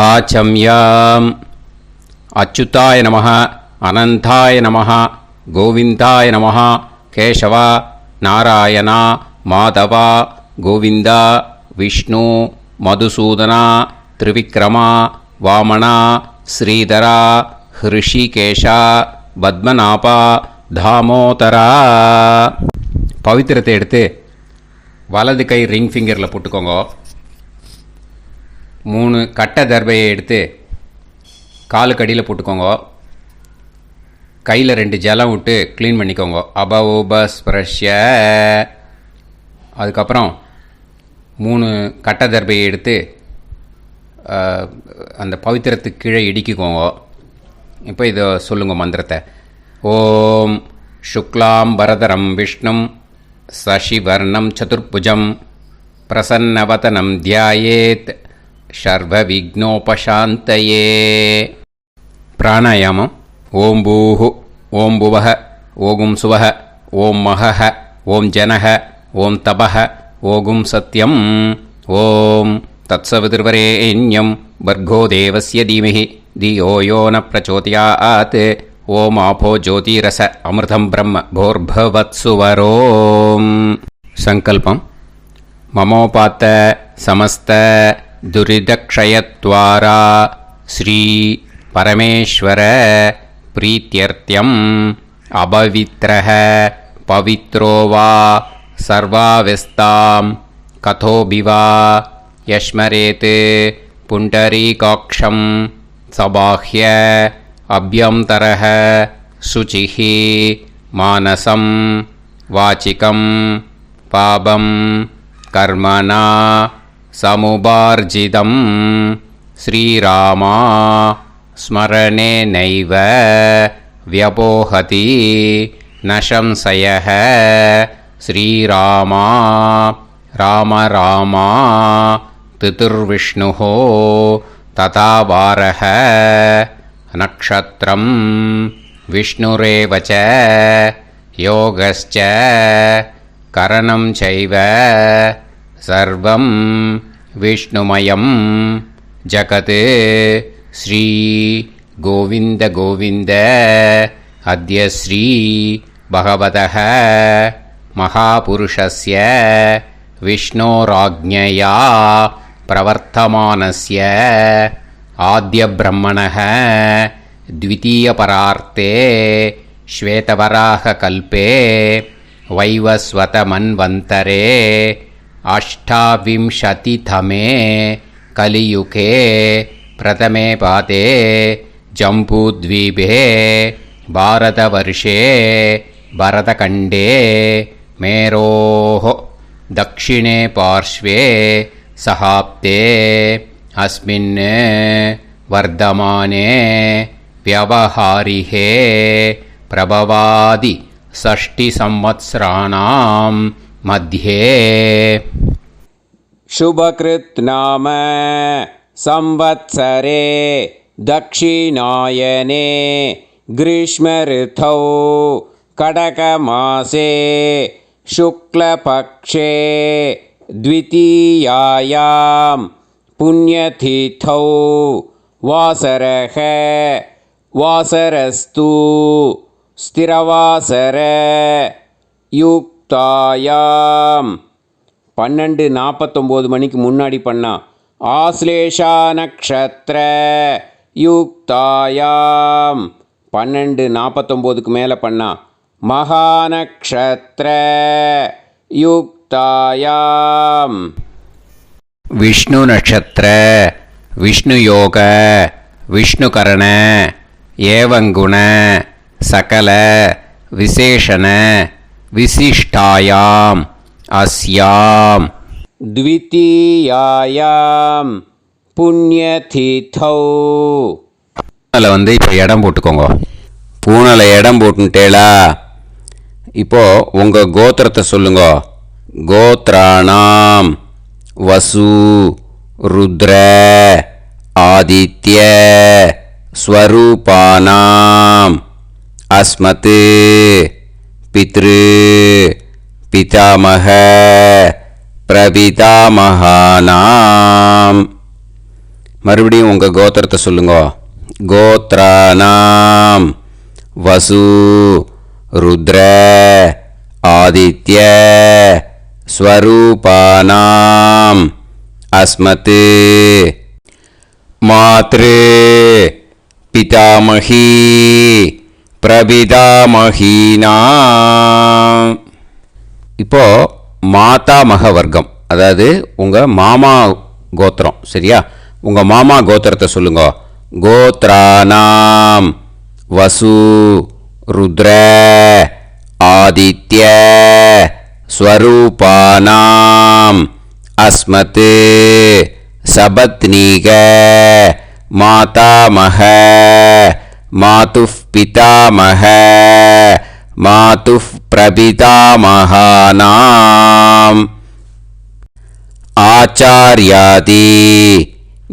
आचम्याम् अच्युताय नमः अनंताय नमः गोविंदाय नमः केशव नारायण माधव गोविंद विष्णु मधुसूदन त्रिविक्रम वामन श्रीधर ऋषिकेश पद्मनाभ दामोदर पवित्रத்தை எடுத்து வலது கை ரிங் ஃபிங்கரில் போட்டுக்கோங்க. 3 கட்ட தர்பையை எடுத்து காலுக்கு அடியில் போட்டுக்கோங்க. கையில் 2 ஜலம் விட்டு க்ளீன் பண்ணிக்கோங்க. அபவோபஸ்பிரஷ்ய. அதுக்கப்புறம் 3 கட்ட தர்பையை எடுத்து அந்த பவித்திரத்துக்கு கீழே இடிக்கிக்கோங்க. இப்போ இதை சொல்லுங்க மந்திரத்தை. ஓம் சுக்லாம் வரதரம் விஷ்ணும் சசிவர்ணம் சதுர்புஜம் பிரசன்னவதனம் தியாயேத் சர்வ விக்னோபசாந்தயே. பிராணாயாமம். ஓம் பூஹு ஓம் புவஹ ஓகும் சுவஹ ஓம் மஹஹ ஓம் ஜனஹ ஓம் தபஹ ஓகும் சத்யம் ஓம் தத்சவிதுர்வரேண்யம் வர்கோ தேவஸ்ய தீமஹி தியோ யோ ந பிரச்சோதயாத் ஓம் ஆபோ ஜோதிரச அமிர்தம் பிரம்ம போர்பவத்சுவரோம். சங்கல்பம். மமோபாத்த சமஸ்த துரிதக்ஷயத்வாரா ஸ்ரீ பரமேஸ்வர பிரீத்யர்த்தியம் அபவித்ரஹ பவித்ரோ வா சர்வாவஸ்தாம் கதோபிவா யஸ்மரேத் புண்டரீகாக்ஷம் சபாஹ்ய அப்யந்தரஹ சுசிஹ மானசம் வாசிகம் பாபம் கர்மணா சமுபார்ஜிதம் ஸ்ரீராமா ஸ்மரணேனைவ வ்யபோஹதி நசம்சயஹ ஸ்ரீராமா ராம ராமா திதிர்விஷ்ணுः ததா வாரஹ நக்ஷத்ரம் விஷ்ணுரேவ ச யோகஸ்ச கரணம் சைவ சர்வம் விஷ்ணுமயம் ஜகத் ஸ்ரீ கோவிந்த கோவிந்த அத்ய ஸ்ரீ பகவதः மகாபுருஷஸ்ய விஷ்ணோராஜ்ஞயா பிரவர்த்தமானஸ்ய ஆத்ய பிரம்மணः द्वितीयपरार्ते श्वेतवराह कल्पे वैवस्वत मन्वन्तरे अष्टाविंशतितमे कलियुगे प्रथमे पादे जम्बूद्वीपे भारतवर्षे भरतखण्डे मेरोः दक्षिणे पार्श्वे सहाब्दे अस्मिन् वर्धमाने व्यवहारिहे प्रभवादि 60 संवत्सराणां मध्ये शुभकृत् नाम संवत्सरे दक्षिणायने ग्रीष्मऋतौ कडकमासे शुक्लपक्षे द्वितीयायां पुण्यतिथौ वासरः वासरस्तु स्थिरवासर युक्तायां 12:49 மணிக்கு முன்னாடி பண்ணா ஆஸ்லேஷா நக்ஷத்ர யுக்தாயாம் 12:49க்கு மேலே பண்ணா மகாநக்ஷத்ர யுக்தாயாம் விஷ்ணு நட்சத்திர विष्णु योग विष्णु करण एवंगुण सकल विशेषण विशिष्टायाम अस्याम द्वितीयायाम पुण्यतिथौ பூனலை வந்து இப்போ இடம் போட்டுக்கோங்க. பூனலை இடம் போட்டுட்டேளா? இப்போது உங்கள் கோத்திரத்தை சொல்லுங்க. கோத்ராணாம் வசு ருத்ர ஆதித்ய ஸ்வரூபானாம் அஸ்மத் பித்ரு பிதாமக பிரபிதாமகானாம் மறுபடியும் உங்கள் கோத்திரத்தை சொல்லுங்க. கோத்ரானாம் வசு ருத்ர ஆதித்ய ஸ்வரூபானாம் அஸ்மத் மாத்ரு பிதாமகி பிரபிதாமகீனாம். இப்போ மாதாமக வர்க்கம், அதாவது உங்கள் மாமா கோத்திரம். சரியா? உங்கள் மாமா கோத்திரத்தை சொல்லுங்க. கோத்ரானாம் வசு ருத்ர ஆதித்ய ஸ்வரூபானாம் அஸ்மத் சபத்னீக மாதாமக மாதுஃப் பிதாமக மாதுஃப் பிரபிதாமகானாம் ஆச்சார்யாதி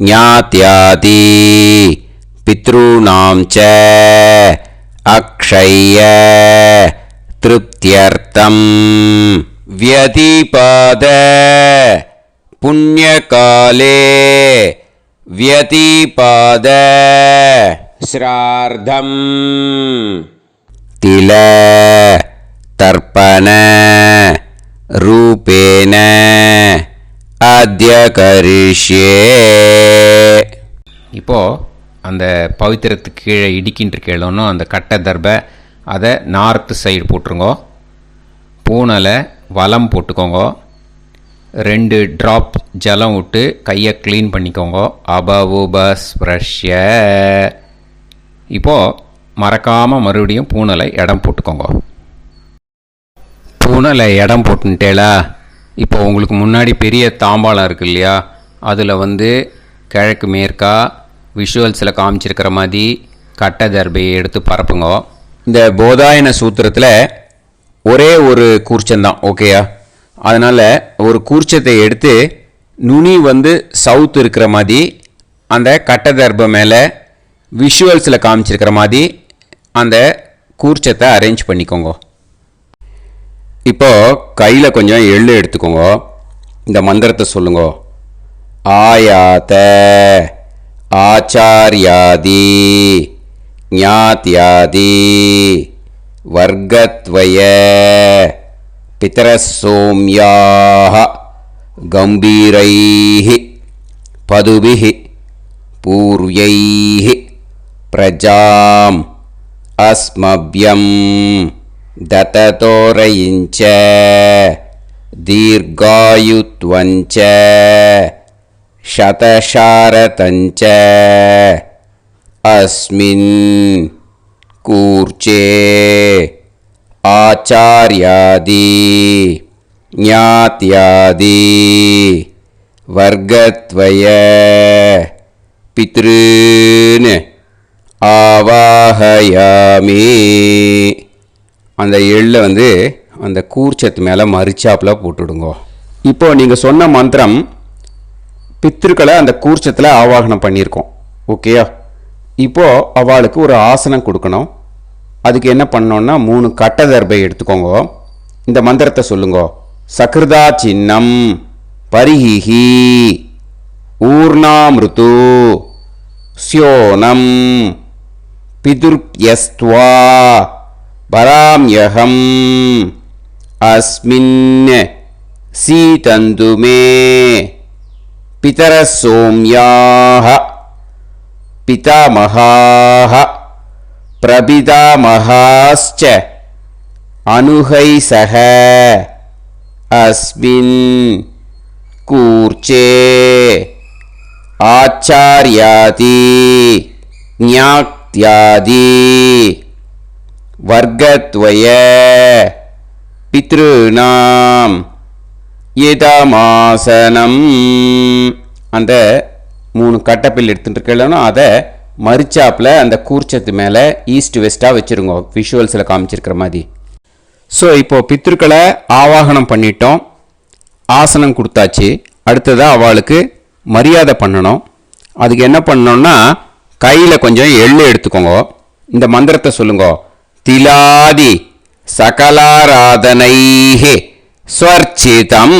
ஞாத்யாதி பித்ருணாம் ச அக்ஷய திருப்தியர்த்தம் வ்யதிபாத புண்ணியகாலே வ்யதிபாத ஸ்ரார்த்தம் தில தர்ப்பண ரூபேன அத்ய கரிஷ்யே. இப்போது அந்த பவித்திரத்துக்கு கீழே இடிக்கின்ற கீழோன்னு அந்த கட்டை தர்பை அதை நார்த்து சைடு போட்டுருங்கோ. பூனலை வலம் போட்டுக்கோங்க. 2 ட்ராப் ஜலம் விட்டு கையை க்ளீன் பண்ணிக்கோங்க. அபவுபஸ்ப்ரஷ்ய. இப்போது மறக்காமல் மறுபடியும் பூனலை இடம் போட்டுக்கோங்க. பூனலை இடம் போட்டுட்டேலா. இப்போ உங்களுக்கு முன்னாடி பெரிய தாம்பாளம் இருக்குது இல்லையா, அதில் கிழக்கு மேற்கா விஷுவல்ஸில் காமிச்சிருக்கிற மாதிரி கட்டை தர்பையை எடுத்து பரப்புங்க. இந்த போதாயன சூத்திரத்தில் ஒரே ஒரு கூர்ச்சந்தான், ஓகேயா? அதனால் ஒரு கூர்ச்சத்தை எடுத்து நுனி சவுத் இருக்கிற மாதிரி அந்த கட்டை தர்பை மேலே விஷுவல்ஸில் காமிச்சிருக்கிற மாதிரி அந்த கூர்ச்சத்தை அரேஞ்ச் பண்ணிக்கோங்க. இப்போது கையில் கொஞ்சம் எள்ளு எடுத்துக்கோங்க. இந்த மந்திரத்தை சொல்லுங்க. ஆயாத ஆச்சார்யாதி ஞாத்யாதி வர்க்கத்வய பிதரசோம்யாஹ கம்பீரைஹி பதுபிஹி பூர்வைஹி பிரஜாம் அஸ்மப்யம் தததோரயிஞ்ச தீர்காயுத்வஞ்ச சதசாரதஞ்ச அஸ்மின் கூர்ச்சே ஆச்சார்யாதி ஞாத்யாதி வர்க்கத்வய பித்ருன் ஆவாஹயாமி. அந்த எள்ளை அந்த கூர்ச்சத்து மேலே மரிச்சாப்பில் போட்டுடுங்க. இப்போது நீங்கள் சொன்ன மந்திரம் பித்ருக்களை அந்த கூர்ச்சத்தில் ஆவாகனம் பண்ணியிருக்கோம், ஓகேயா? இப்போது அவளுக்கு ஒரு ஆசனம் கொடுக்கணும். அதுக்கு என்ன பண்ணோன்னா 3 கட்டை தர்பை எடுத்துக்கோங்க. இந்த மந்திரத்தை சொல்லுங்க. சக்ருதா சின்னம் பரிஹிஹி ஊர்ணாமிருத்து ஸ்யோனம் பிதுர்யஸ்த்வா பராம்யகம் அஸ்மின் சீதந்துமே பிதரசோம்யாஹ பிதாமகாஹ பிரபிதாமகாஸ்ச அனுகைசஹ அஸ்மின் கூர்ச்சே ஆச்சார்யாதி ஞாத்யாதி வர்க்கத்வய பித்ருணாம் இதமாசனம். அந்த 3 கட்டப்பில் எடுத்துகிட்டு இருக்கலன்னா அதை மரிச்சாப்பில் அந்த கூர்ச்சத்து மேலே ஈஸ்ட் வெஸ்ட்டாக வச்சுருங்க, விஷுவல்ஸில் காமிச்சிருக்கிற மாதிரி. ஸோ இப்போது பித்ருக்களை ஆவாகனம் பண்ணிட்டோம், ஆசனம் கொடுத்தாச்சு. அடுத்ததாக அவளுக்கு மரியாதை பண்ணணும். அதுக்கு என்ன பண்ணணும்னா கையில் கொஞ்சம் எள்ளு எடுத்துக்கோங்க. இந்த மந்திரத்தை சொல்லுங்க. திலாதி சகலாராதனைஹி ஸ்வர்ச்சிதம்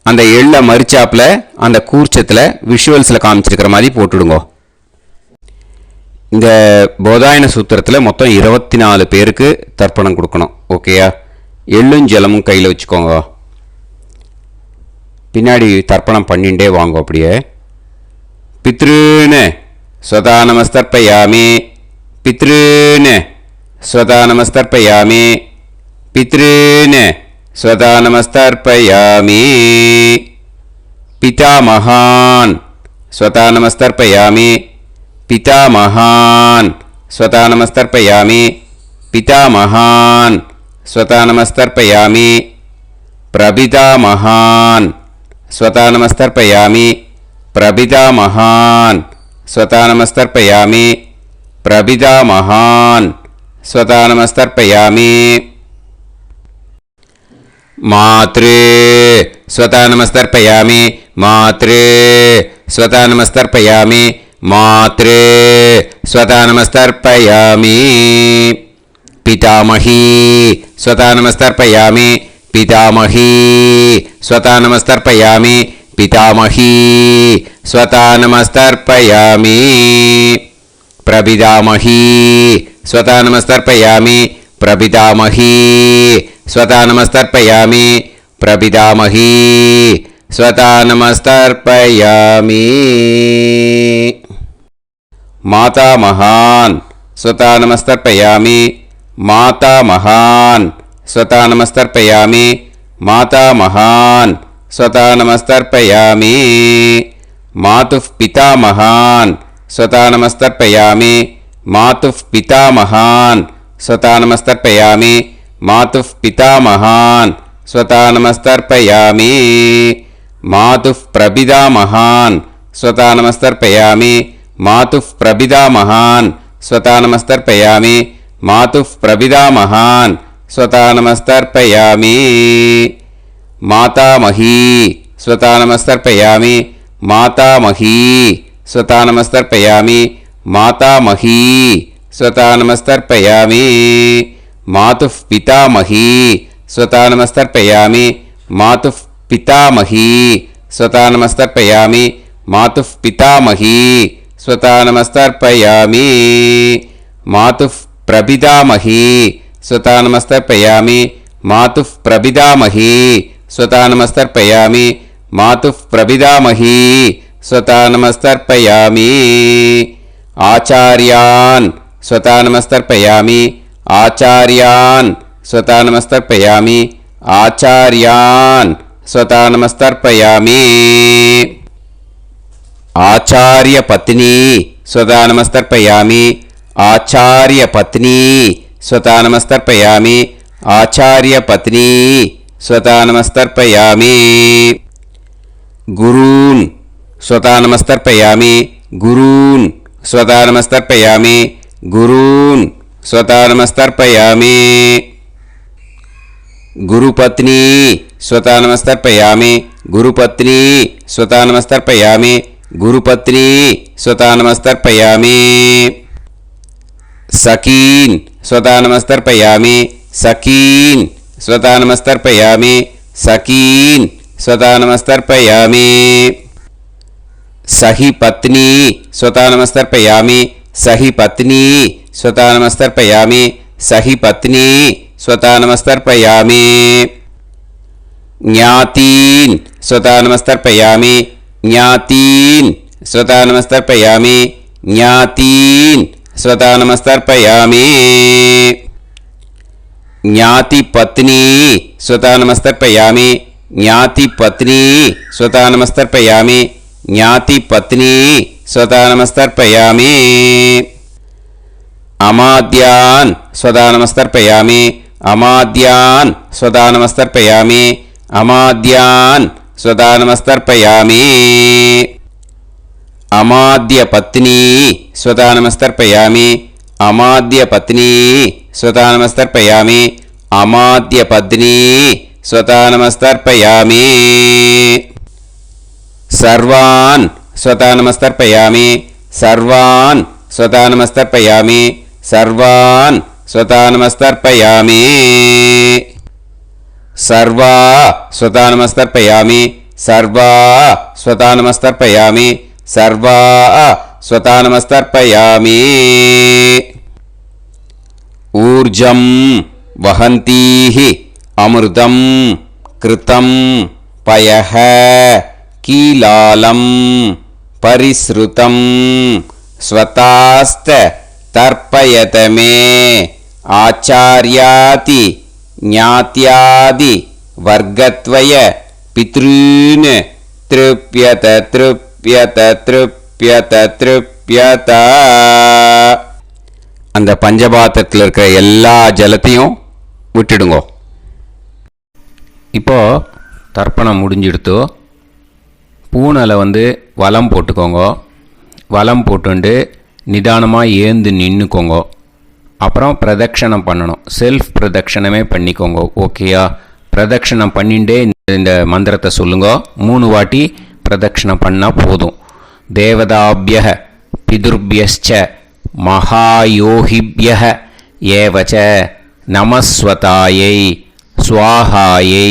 அந்த எள்ள மரிச்சாப்பில் அந்த கூர்ச்சத்தில் விஷுவல்ஸில் காமிச்சிருக்கிற மாதிரி போட்டுடுங்க. இந்த போதாயன சூத்திரத்தில் மொத்தம் 24 பேருக்கு தர்ப்பணம் கொடுக்கணும். ஓகேயா? எள்ளும் ஜலமும் கையில் வச்சுக்கோங்க. பின்னாடி தர்ப்பணம் பண்ணிகிட்டே வாங்க. அப்படியே பித்ருன்னு ஸ்வதா நமஸ்தர்ப்பயாமி, பித்ருன்னு ஸ்வதா நமஸ்தர்ப்பயாமி, பித்ருன்னு ஸ்வதா நமஸ்தர்ப்பயாமி, பிதாமகான் ஸ்வதா நமஸ்தர்ப்பயாமி, பிதாமகான் ஸ்வதா நமஸ்தர்ப்பயாமி, பிதாமகான் ஸ்வதா நமஸ்தர்ப்பயாமி, பிரபிதாமகான் ஸ்வதா நமஸ்தர்ப்பயாமி, பிரபிதாமகான் ஸ்வதா நமஸ்தர்ப்பயாமி, பிரபிதாமகான் ஸ்வதா நமஸ்தர்ப்பயாமி. மாத்ரு ஸ்வதா நமஸ்தர்ப்பயாமி, மாத்ரு ஸ்வதா நமஸ்தர்ப்பயாமி, மாத்ரு ஸ்வதா நமஸ்தர்ப்பயாமி. பிதாமஹி ஸ்வதா நமஸ்தர்ப்பயாமி, பிதாமஹி ஸ்வதா நமஸ்தர்ப்பயாமி, பிதாமஹி ஸ்வதா நமஸ்தர்ப்பயாமி. பிரபிதாமஹி ஸ்வதா நமஸ்தர்ப்பயாமி, பிரபிதாமஹி ஸ்வதா நமஸ்தர்ப்பயாமி, பிரபிதாமஹி ஸ்வதா நமஸ்தர்ப்பயாமி. மாதாமகான் ஸ்வதா நமஸ்தர்ப்பயாமி, மாதாமகான் ஸ்வதா நமஸ்தர்ப்பயாமி, மாதாமகான் ஸ்வதா நமஸ்தர்ப்பயாமி. மாதுः பிதாமகான் ஸ்வதா நமஸ்தர்ப்பயாமி, மாதுः பிதாமகான் ஸ்வதா நமஸ்தர்ப்பயாமி, மாதுः பிதாமகான் ஸ்வதா நமஸ்தர்ப்பயாமி. மாதுः பிரபிதாமகான் ஸ்வதா நமஸ்தர்ப்பயாமி, மாதுः பிரபிதாமகான் ஸ்வதா நமஸ்தர்ப்பயாமி, மாதுः பிரபிதாமகான் ஸ்வதா நமஸ்தர்ப்பயாமி. மாதாமஹி ஸ்வதா நமஸ்தர்ப்பயாமி, மாதாமஹி ஸ்வதா நமஸ்தர்ப்பயாமி, மாதாமஹி ஸ்வதா நமஸ்தர்ப்பயாமி. மாதுः பிதாமஹி ஸ்வதா நமஸ்தர்ப்பயாமி, மாதுः பிதாமஹி ஸ்வதா நமஸ்தர்ப்பயாமி, மாதுः பிதாமஹி ஸ்வதா நமஸ்தர்ப்பயாமி. மாதுः பிரபிதாமஹி ஸ்வதா நமஸ்தர்ப்பயாமி, மாதுः பிரபிதாமஹி ஸ்வதா நமஸ்தர்ப்பயாமி, மாதுः பிரபிதாமஹி ஸ்வதா நமஸ்தர்ப்பயாமி. ஆச்சார்யான் ஸ்வதா நமஸ்தர்ப்பயாமி, ஆச்சார்யான் ஸ்வதா நமஸ்தர்ப்பயாமி, ஆச்சார்யான் ஸ்வதா நமஸ்தர்ப்பயாமி. ஆச்சார்ய பத்னி ஸ்வதா நமஸ்தர்ப்பயாமி, ஆச்சார்ய பத்னி ஸ்வதா நமஸ்தர்ப்பயாமி, ஆச்சார்ய பத்னி ஸ்வதா நமஸ்தர்ப்பயாமி. குரூன் ஸ்வதா நமஸ்தர்ப்பயாமி, குரூன் ஸ்வதா நமஸ்தர்ப்பயாமி, குரூன் ஸ்வதா நமஸ்தர்ப்பயாமி. குருபத்னி ஸ்வதா நமஸ்தர்ப்பயாமி, குருபத்னி ஸ்வதா நமஸ்தர்ப்பயாமி, குருபத்னி ஸ்வதா நமஸ்தர்ப்பயாமி. சகீன் ஸ்வதா நமஸ்தர்ப்பயாமி, சகீன் ஸ்வதா நமஸ்தர்ப்பயாமி, சகீன் ஸ்வதா நமஸ்தர்ப்பயாமி. சஹி பத்னி ஸ்வதா நமஸ்தர்ப்பயாமி, சஹி பத்னி ஸ்வதா நமஸ்தர்ப்பயாமி, சஹி பத்னி ஸ்வதா நமஸ்தர்ப்பயாமி. ஞாதீன் ஸ்வதா நமஸ்தர்ப்பயாமி, ஞாதீன் ஸ்வதா நமஸ்தர்ப்பயாமி, ஞாதீன் ஸ்வதா நமஸ்தர்ப்பயாமி. ஞாதி பத்னி ஸ்வதா நமஸ்தர்ப்பயாமி, ஞாதி பத்னி ஸ்வதா நமஸ்தர்ப்பயாமி, ஞாதி பத்னி ஸ்வதா நமஸ்தர்ப்பயாமி. அமாத்யான் ஸ்வதா நமஸ்தர்ப்பயாமி, அமாத்யான் ஸ்வதா நமஸ்தர்ப்பயாமி, அமாத்யான் ஸ்வதா நமஸ்தர்ப்பயாமி. அமாத்ய பத்னி ஸ்வதா நமஸ்தர்ப்பயாமி, அமாத்ய பத்னி ஸ்வதா நமஸ்தர்ப்பயாமி, அமாத்ய பத்னி ஸ்வதா நமஸ்தர்ப்பயாமி. சர்வான் ஸ்வதா நமஸ்தர்ப்பயாமி, சர்வான் ஸ்வதா நமஸ்தர்ப்பயாமி, சர்வான் ஸ்வதா நமஸ்தர்ப்பயாமி. சர்வா ஸ்வதா நமஸ்தர்ப்பயாமி, सर्वा स्वतानमस्तर्पयामि सर्वा स्वतानमस्तर्पयामि ऊर्जं वहन्तीः अमृतं कृतं पयः कीलालं परिसृतं स्वतास्त तर्पयत मे आचार्याति ज्ञात्यादि वर्गत्वय पितॄन् तृप्यत तृप्यत तृप्यत तृप्यत அந்த பஞ்சபாத்திரத்தில் இருக்கிற எல்லா ஜலத்தையும் விட்டுடுங்கோ. இப்போ தர்ப்பணம் முடிஞ்சிடுத்து. பூனலை வலம் போட்டுக்கோங்க. வலம் போட்டுண்டு நிதானமாக ஏந்து நின்றுக்கோங்க. அப்புறம் பிரதட்சணம் பண்ணணும். செல்ஃப் பிரதட்சணமே பண்ணிக்கோங்க. ஓகேயா? பிரதட்சணம் பண்ணிண்டே இந்த மந்திரத்தை சொல்லுங்க. 3 வாட்டி பிரதட்சணம் பண்ணால் போதும். தேவதாபிய பிதுர்பியஸ்ச மகாயோகிபிய ஏவச்ச நமஸ்வதாயை ஸ்வாஹாயை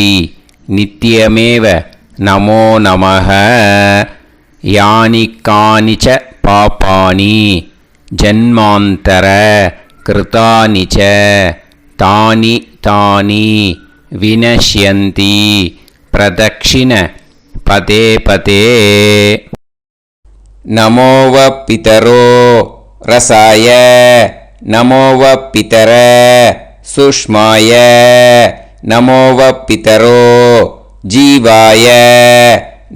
நித்யமேவ நமோ நமஹ யானி கானிச்ச பாபானி ஜன்மாந்தர கிருதானிச்ச தானி தானி வினஷ்யந்தி பிரதக்ஷிண பதே பதே நமோவ பிதரோ ரசாய நமோவ பிதர சுஷ்மாய நமோவ பிதரோ ஜீவாய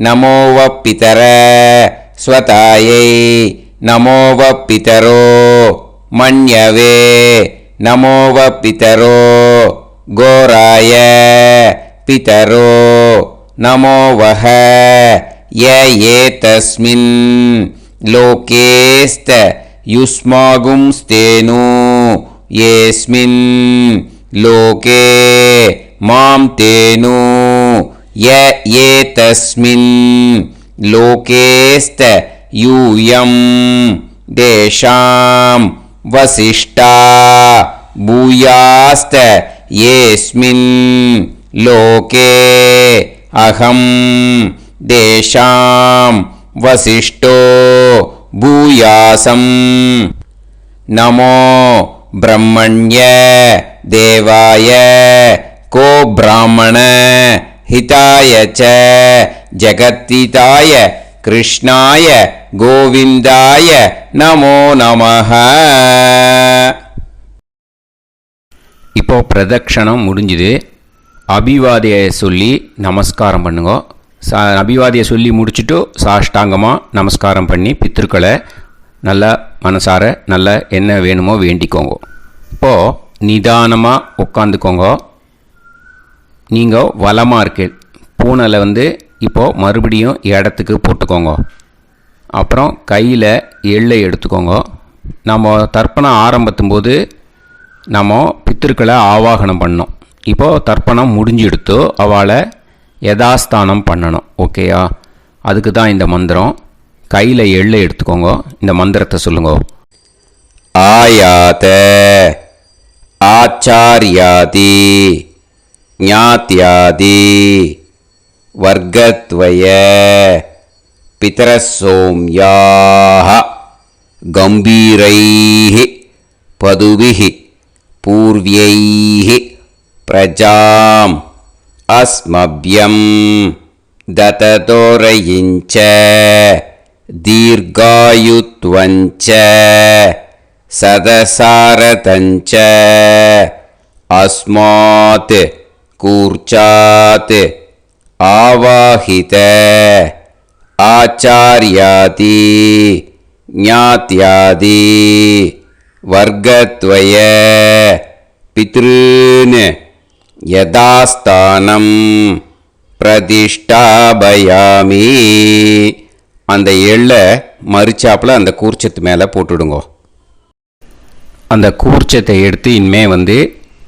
நமோவ பிதர ஸ்வதாயை நமோவ பிதரோ மன்யவே நமோவ பிதரோ கோராய பிதரோ நமோவஹ ய ஏதஸ்மின் லோகேஸ்த யுஸ்மாகும்ஸ்தேனு ஏஸ்மின் லோகே மாம் தேனு ய ஏதஸ்மின் லோகேஸ்த யூயம் தேஷாம் வசிஷ்டா பூயாஸ்த ஏஸ்மின் லோகே அகம் தேஷாம் வசிஷ்டோ பூயாசம் நமோ பிரம்மண்ய தேவாய கோ பிராமண ஹிதாய ச ஜகத்திதாய கிருஷ்ணாய கோவிந்தாய நமோ நமஹ. இப்போ பிரதட்சணம் முடிஞ்சுது. அபிவாதியை சொல்லி நமஸ்காரம் பண்ணுங்க. அபிவாதியை சொல்லி முடிச்சுட்டு சாஷ்டாங்கமாக நமஸ்காரம் பண்ணி பித்திருக்களை நல்லா மனசார நல்லா என்ன வேணுமோ வேண்டிக்கோங்க. இப்போது நிதானமாக உட்காந்துக்கோங்க. நீங்கள் வலமாக இருக்கு பூனலை இப்போது மறுபடியும் இடத்துக்கு போட்டுக்கோங்க. அப்புறம் கையில் எள்ளை எடுத்துக்கோங்க. நம்ம தர்ப்பணம் ஆரம்பித்தும் போது நம்ம பித்திருக்களை ஆவாகனம் பண்ணோம். இப்போது தர்ப்பணம் முடிஞ்செடுத்து அவளை யதாஸ்தானம் பண்ணணும். ஓகேயா? அதுக்கு தான் இந்த மந்திரம். கையில் எள்ளை எடுத்துக்கோங்க. இந்த மந்திரத்தை சொல்லுங்க. ஆயாத ஆச்சாரியாதி ஞாத்யாதி வர்க்கத்வய பிதரசோம்யாஹ கம்பீரைஹி பதுபிஹி பூர்வ்யைஹி பிரஜாம் அஸ்மப்யம் தததோரயிஞ்ச தீர்காயுத்வஞ்ச சதசாரதஞ்ச அஸ்மாத் கூர்ச்சாத் ஆவாஹித ஆச்சார்யாதி ஞாத்யாதி வர்க்கத்வய பித்ருன் யதாஸ்தானம் பிரதிஷ்டாபயாமி. அந்த எள்ளை மறிச்சாப்பில் அந்த கூர்ச்சத்து மேலே போட்டுடுங்க. அந்த கூர்ச்சத்தை எடுத்து இனிமே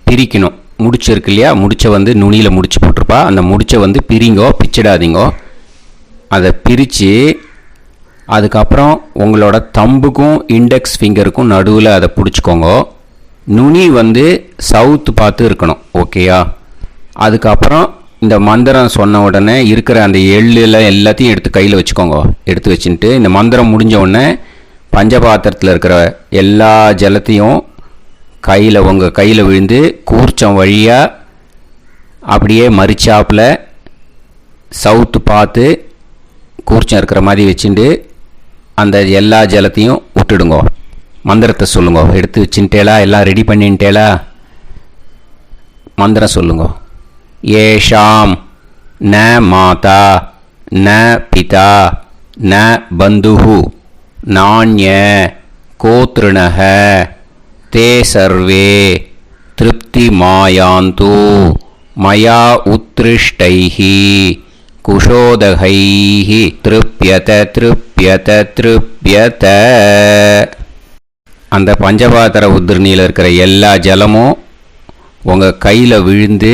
பிரிக்கணும். முடிச்சிருக்கு இல்லையா? முடிச்சை நுனியில் முடிச்சு போட்டிருப்பா. அந்த முடிச்சை பிரிங்கோ, பிச்சிடாதீங்கோ. அதை பிரித்து அதுக்கப்புறம் உங்களோட தம்புக்கும் இண்டெக்ஸ் ஃபிங்கருக்கும் நடுவில் அதை பிடிச்சிக்கோங்க. நுனி சவுத்து பார்த்து இருக்கணும். ஓகேயா? அதுக்கப்புறம் இந்த மந்திரம் சொன்ன உடனே இருக்கிற அந்த எள்ளில் எல்லாத்தையும் எடுத்து கையில் வச்சுக்கோங்க. எடுத்து வச்சுட்டு இந்த மந்திரம் முடிஞ்ச உடனே பஞ்சபாத்திரத்தில் இருக்கிற எல்லா ஜலத்தையும் உங்கள் கையில் விழுந்து கூர்ச்சம் வழியாக அப்படியே மறிச்சாப்பில் சவுத்து பார்த்து கூர்ச்சம் இருக்கிற மாதிரி வச்சுட்டு அந்த எல்லா ஜலத்தையும் விட்டுடுங்க. மந்திரத்தை சொல்லுங்க. எடுத்து வச்சுட்டேலா? எல்லாம் ரெடி பண்ணிட்டேலா? மந்திரம் சொல்லுங்க. ஏஷாம் ந மாதா ந பிதா ந பந்துஹு நாண்ய கோத்ருணஹ தே சர்வே திருப்தி மாயாந்து மயா உத்ருஷ்டைஹி குஷோதகைஹி திருப்யத திருப்யத திருப்யத. அந்த பஞ்சபாத்திர உதிர்ணியில் இருக்கிற எல்லா ஜலமும் உங்கள் கையில் விழுந்து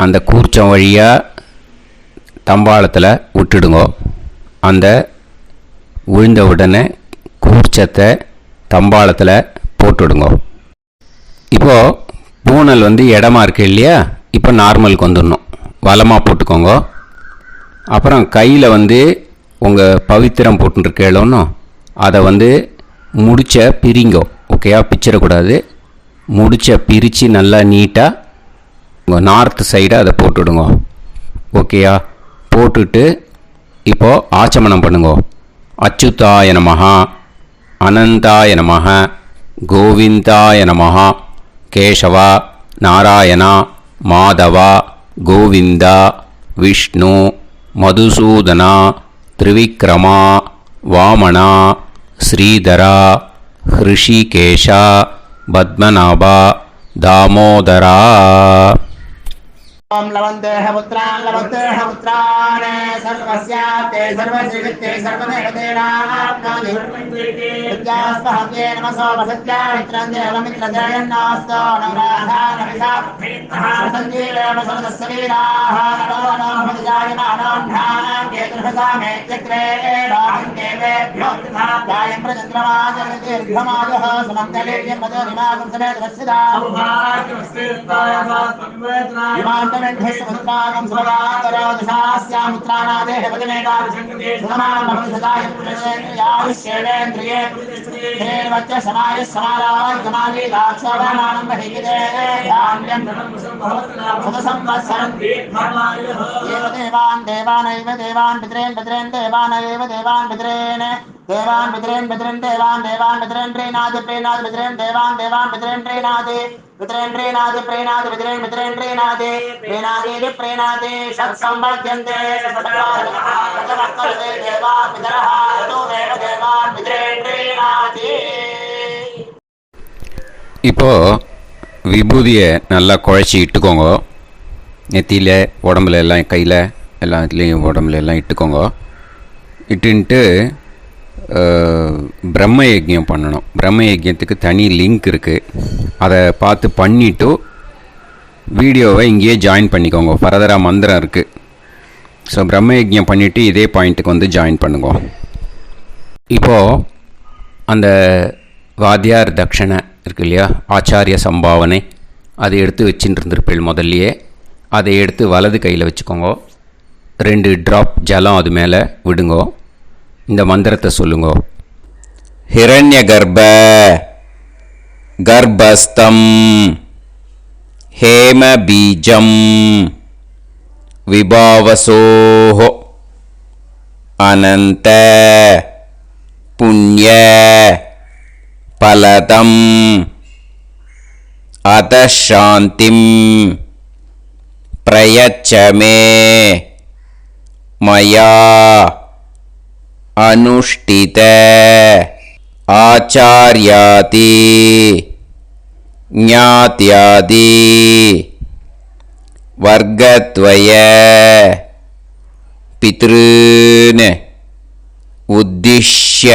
அந்த கூர்ச்சம் வழியாக தம்பாளத்தில் விட்டுடுங்க. அந்த விழுந்த உடனே கூர்ச்சத்தை தம்பாளத்தில் போட்டுடுங்க. இப்போது பூனல் இடமா இருக்கு இல்லையா? இப்போ நார்மலுக்கு வந்துடணும். வலமாக போட்டுக்கோங்க. அப்புறம் கையில் உங்கள் பவித்திரம் போட்டுருக்கேளோன்னு அதை முடிச்ச பிரிங்கோ. ஓகேயா? பிச்சிடக்கூடாது. முடிச்ச பிரித்து நல்லா நீட்டாக உங்கள் நார்த் சைடை அதை போட்டுவிடுங்க. ஓகேயா? போட்டுட்டு இப்போது ஆச்சமனம் பண்ணுங்க. அச்சுதாய நமஹ அனந்தாய நமஹ கோவிந்தாய நமஹ கேசவா நாராயணா மாதவா கோவிந்தா விஷ்ணு மதுசூதனா திரிவிக்ரமா வாமனா ஸ்ரீதரா ஹிருஷிகேஷா பத்மநாபா தாமோதரா. ओम लवन्तेह पुत्रान् लवन्तेह पुत्रान् सर्वस्याते सर्वश्रीवित्ते सर्वदेवतेनाप्नोति विद्यास्पहते नमसो वसत्या मित्रं देवमित्रजयन्नास्तो नवराधानविषाः सञ्जीवेम समदस्सवीराः नमो नमः जायमानोऽन्धानां केतुर्भसामेत्यग्रे राहन्देवेभ्यो गायं प्रचन्द्रमाजगदीर्घमाजः समन्तलेयं मदोनिमागं समेत वत्सिदा समुद्रागं सुभगान्तरादशास्यामुत्राणादेह वदनेकाभिषङ्कृते सुधमानमभिसदायुष्येवेन्द्रिये देवच्च समायः समाराय समाली दाक्षावानानं बहिगिदे धान्यं सुदसंवत्सरं देवान् देवानैव देवान् पितॄन् पितॄन् देवानैव देवान् पितॄन् देवान् पितॄन् पितॄन् देवान् देवान् पितॄन् प्रीणाति प्रीणाति पितॄन् देवान् देवान् पितॄन् प्रीणाति पितॄन् प्रीणाति प्रीणाति पितॄन् पितॄन् प्रीणाति प्रीणाति प्रीणाति षट्संवर्ध्यन्ते षट्काले देवा पितरः ततोमेव देवान् पितॄन् प्रीणाति. இப்போ விபூதியை நல்லா குழச்சி இட்டுக்கோங்க. நெத்தியில் உடம்புல எல்லாம் கையில் எல்லாத்துலேயும் உடம்புல எல்லாம் இட்டுக்கோங்க. இட்டுன்ட்டு பிரம்ம யஜ்யம் பண்ணணும். பிரம்ம யஜ்யத்துக்கு தனி லிங்க் இருக்குது. அதை பார்த்து பண்ணிவிட்டு வீடியோவை இங்கேயே ஜாயின் பண்ணிக்கோங்க. ஃபர்தராக மந்திரம் இருக்குது. ஸோ பிரம்ம யஜ்யம் பண்ணிவிட்டு இதே பாயிண்ட்டுக்கு ஜாயின் பண்ணுங்க. இப்போது அந்த வாத்தியார் தட்சணை இருக்கு இல்லையா, ஆச்சாரிய சம்பாவனை, அதை எடுத்து வச்சுட்டு இருந்திருப்பேள் முதல்லையே. அதை எடுத்து வலது கையில் வச்சுக்கோங்க. 2 ட்ராப் ஜலம் அது மேலே விடுங்கோ. இந்த மந்திரத்தை சொல்லுங்க. ஹிரண்ய கர்ப்ப கர்ப்பஸ்தம் ஹேம பீஜம் விபாவசோஹோ அனந்த புண்ணிய பலதம் அதசாந்திம் பிரயச்சமே மயா अनुष्ठित आचार्यादि ज्ञात्यादि वर्गद्वय पितॄन् उद्दिश्य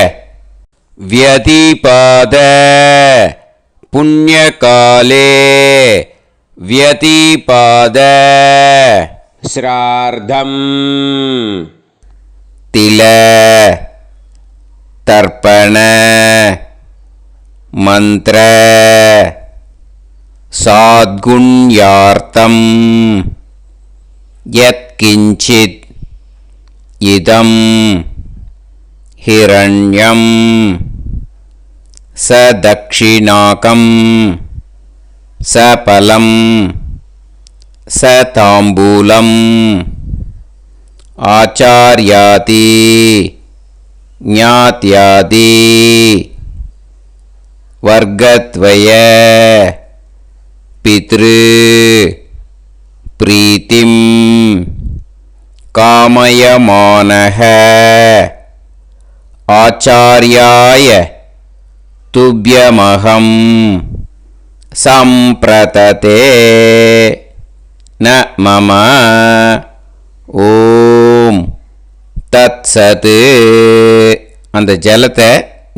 व्यतिपाद पुण्यकाले व्यतिपाद श्रार्धम् तिल तर्पण मंत्र साद्गुण्यार्थम யத்கிஞ்சித் இதம் ஹிரண்யம் ச தக்ஷிணாகம் ச பலம் ச தாம்பூலம் ஆச்சார்யாதி ஞாத்யாதி வர்கத்வய பித்ரு பிரீத்திம் காமயமானஹ ஆச்சார்யாய துப்யமஹம் சம்பிரததே ந மம ஓம் தத் சத். அந்த ஜலத்தை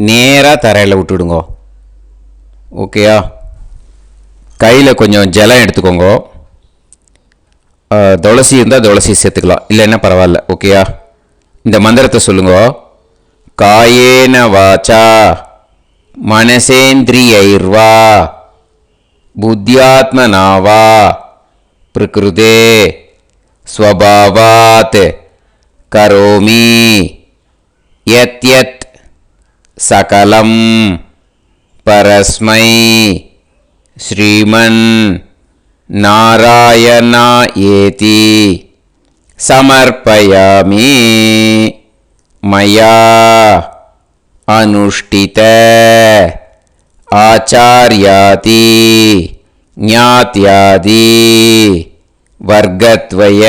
நேராக தரையில் விட்டுடுங்க. ஓகேயா? கையில் கொஞ்சம் ஜலம் எடுத்துக்கோங்க. துளசி இருந்தால் துளசி சேர்த்துக்கலாம், இல்லைன்னா பரவாயில்ல. ஓகேயா? இந்த மந்திரத்தை சொல்லுங்க. காயேன வாச்சா மனசேந்திரியைர்வா புத்தியாத்மனாவா பிரகிருதே ஸ்வபாவாத் கரோமி யத் யத் சகலம் பரஸ்மை ஸ்ரீமன் நாராயணா ஏதி சமர்ப்பயாமி மயா அனுஷ்டித ஆச்சார்யாதி ஞாத்யாதி வர்கத்வய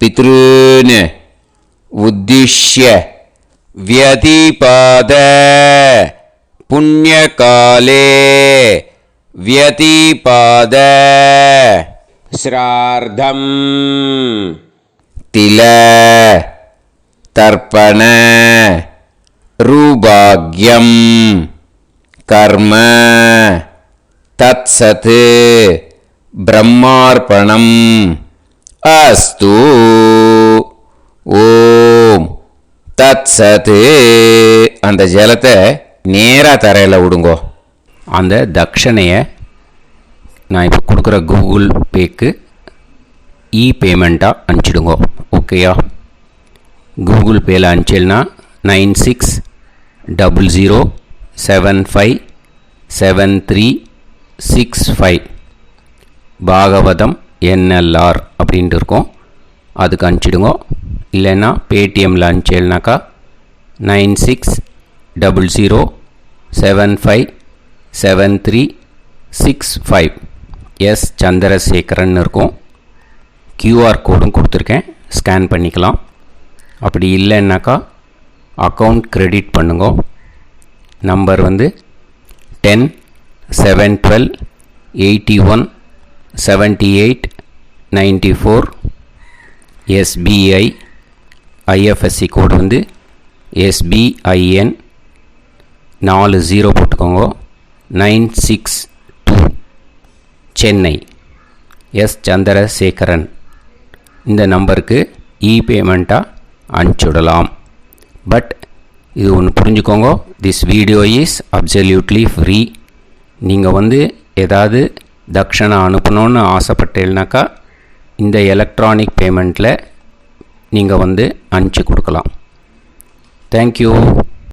பித்ருன் உத்திஷ்ய व्यतिपाद पुण्यकाले व्यतिपाद श्रार्धं तिल तर्पण रूभाग्यं कर्म तत्सत् ब्रह्मार्पणम् अस्तु. ஓம் தத் சத். அந்த ஜலத்தை நேராக தரையில் விடுங்கோ. அந்த தட்சணையை நான் இப்போ கொடுக்குற கூகுள் பேக்கு பேமெண்ட்டாக அனுப்பிச்சிடுங்கோ. ஓகேயா? கூகுள் பேயில் அனுப்பிச்சில்னா 9600757365 பாகவதம் NLR அப்படின்ட்டு இருக்கோம். அதுக்கு அனுப்பிச்சிடுங்கோ. இல்லைன்னா பேடிஎம்மில் அனுப்பிச்சேல்னாக்கா 9600757365 எஸ் சந்திரசேகரன் இருக்கும். கியூஆர் கோடும் கொடுத்துருக்கேன், ஸ்கேன் பண்ணிக்கலாம். அப்படி இல்லைன்னாக்கா அக்கௌண்ட் கிரெடிட் பண்ணுங்க. நம்பர் வந்து 10-7-12-81-78-94. எஸ்பிஐ ஐஎஃப்எஸ்சி கோடு வந்து SBIN 40 போட்டுக்கோங்க. 962 சென்னை. எஸ் சந்திரசேகரன். இந்த நம்பருக்கு பேமெண்ட்டாக அனுப்பிச்சுடலாம். பட் இது ஒன்று புரிஞ்சுக்கோங்க, this video is absolutely free. நீங்கள் வந்து ஏதாவது தட்சணை அனுப்பணுன்னு ஆசைப்பட்டேன்னாக்கா இந்த எலக்ட்ரானிக் பேமெண்ட்டில் நீங்கள் வந்து அனுப்பிச்சி கொடுக்கலாம். தேங்க்யூ.